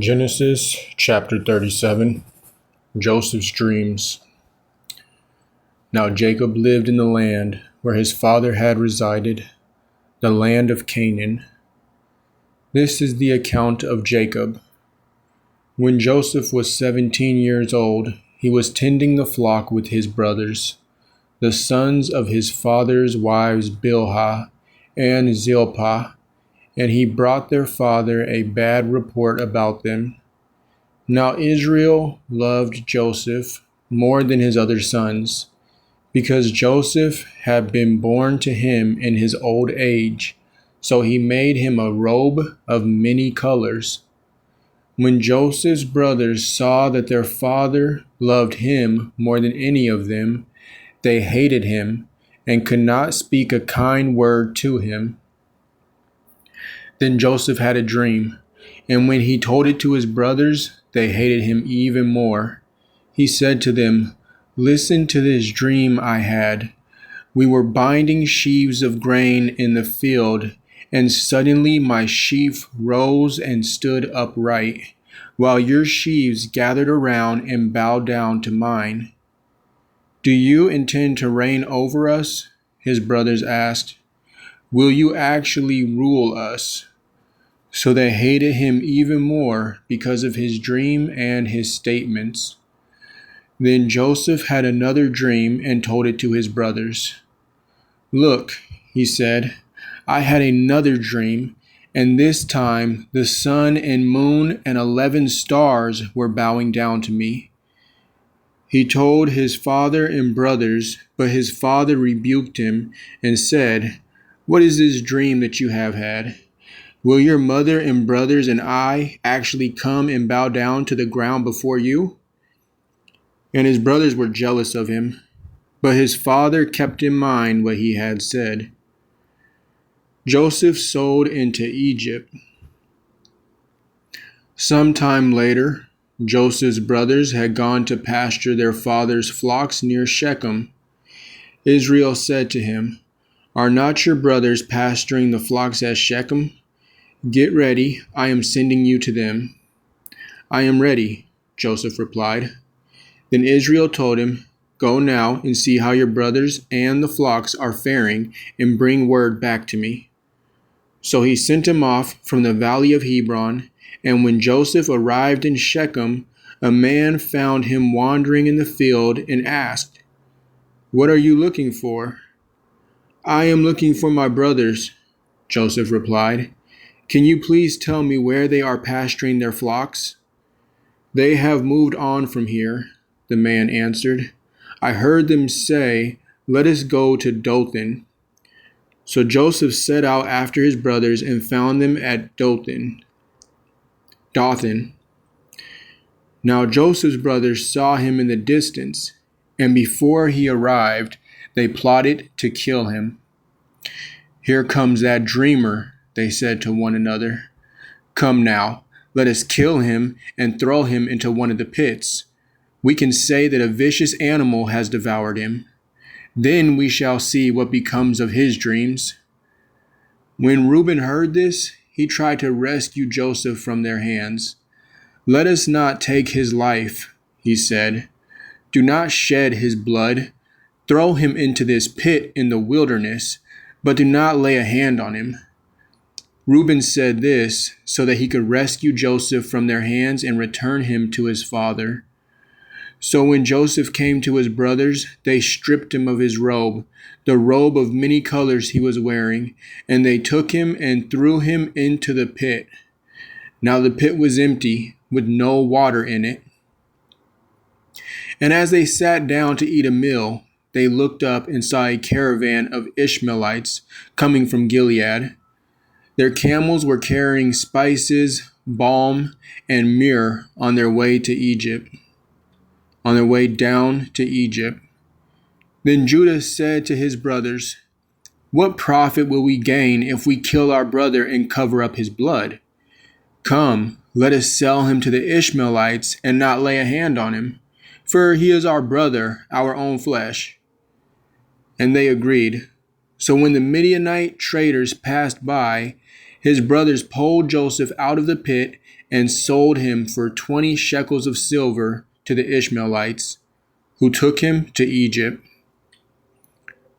Genesis chapter 37. Joseph's dreams. Now Jacob lived in the land where his father had resided, the land of Canaan. This is the account of Jacob. When Joseph was 17 years old, he was tending the flock with his brothers, the sons of his father's wives Bilhah and Zilpah, and he brought their father a bad report about them. Now Israel loved Joseph more than his other sons, because Joseph had been born to him in his old age, so he made him a robe of many colors. When Joseph's brothers saw that their father loved him more than any of them, they hated him and could not speak a kind word to him. Then Joseph had a dream, and when he told it to his brothers, they hated him even more. He said to them, "Listen to this dream I had. We were binding sheaves of grain in the field, and suddenly my sheaf rose and stood upright, while your sheaves gathered around and bowed down to mine." "Do you intend to reign over us?" his brothers asked. "Will you actually rule us?" So they hated him even more because of his dream and his statements. Then Joseph had another dream and told it to his brothers. "Look," he said, "I had another dream, and this time the sun and moon and 11 stars were bowing down to me." He told his father and brothers, but his father rebuked him and said, "What is this dream that you have had? Will your mother and brothers and I actually come and bow down to the ground before you?" And his brothers were jealous of him, but his father kept in mind what he had said. Joseph sold into Egypt. Sometime later, Joseph's brothers had gone to pasture their father's flocks near Shechem. Israel said to him, "Are not your brothers pasturing the flocks at Shechem? Get ready, I am sending you to them." "I am ready," Joseph replied. Then Israel told him, "Go now and see how your brothers and the flocks are faring, and bring word back to me." So he sent him off from the valley of Hebron, and when Joseph arrived in Shechem, a man found him wandering in the field and asked, "What are you looking for?" "I am looking for my brothers," Joseph replied. "Can you please tell me where they are pasturing their flocks?" "They have moved on from here," the man answered. "I heard them say, 'Let us go to Dothan.'" So Joseph set out after his brothers and found them at Dothan. Now Joseph's brothers saw him in the distance, and before he arrived, they plotted to kill him. "Here comes that dreamer," they said to one another. "Come now, let us kill him and throw him into one of the pits. We can say that a vicious animal has devoured him. Then we shall see what becomes of his dreams." When Reuben heard this, he tried to rescue Joseph from their hands. "Let us not take his life," he said. "Do not shed his blood. Throw him into this pit in the wilderness, but do not lay a hand on him." Reuben said this so that he could rescue Joseph from their hands and return him to his father. So when Joseph came to his brothers, they stripped him of his robe, the robe of many colors he was wearing, and they took him and threw him into the pit. Now the pit was empty, with no water in it. And as they sat down to eat a meal, they looked up and saw a caravan of Ishmaelites coming from Gilead. Their camels were carrying spices, balm, and myrrh on their way down to Egypt. Then Judah said to his brothers, "What profit will we gain if we kill our brother and cover up his blood? Come, let us sell him to the Ishmaelites and not lay a hand on him, for he is our brother, our own flesh." And they agreed. So when the Midianite traders passed by, His brothers pulled Joseph out of the pit and sold him for 20 shekels of silver to the Ishmaelites, who took him to Egypt.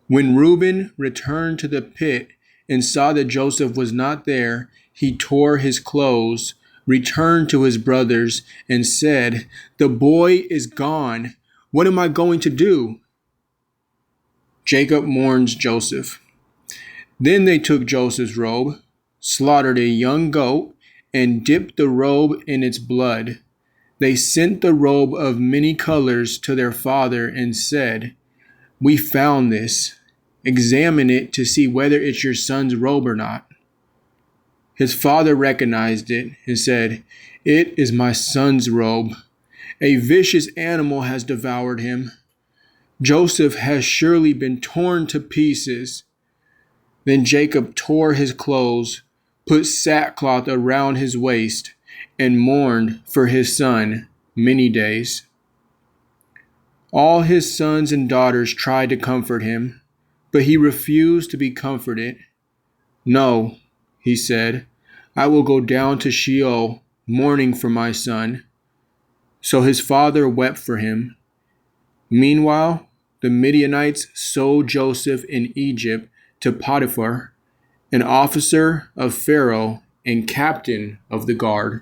When Reuben returned to the pit and saw that Joseph was not there, he tore his clothes, returned to his brothers, and said, "The boy is gone. What am I going to do?" Jacob mourns Joseph. Then they took Joseph's robe, slaughtered a young goat, and dipped the robe in its blood. They sent the robe of many colors to their father and said, "We found this. Examine it to see whether it's your son's robe or not." His father recognized it and said, "It is my son's robe. A vicious animal has devoured him. Joseph has surely been torn to pieces." Then Jacob tore his clothes, put sackcloth around his waist, and mourned for his son many days. All his sons and daughters tried to comfort him, but he refused to be comforted. "No," he said, "I will go down to Sheol, mourning for my son." So his father wept for him. Meanwhile, the Midianites sold Joseph in Egypt to Potiphar, an officer of Pharaoh and captain of the guard.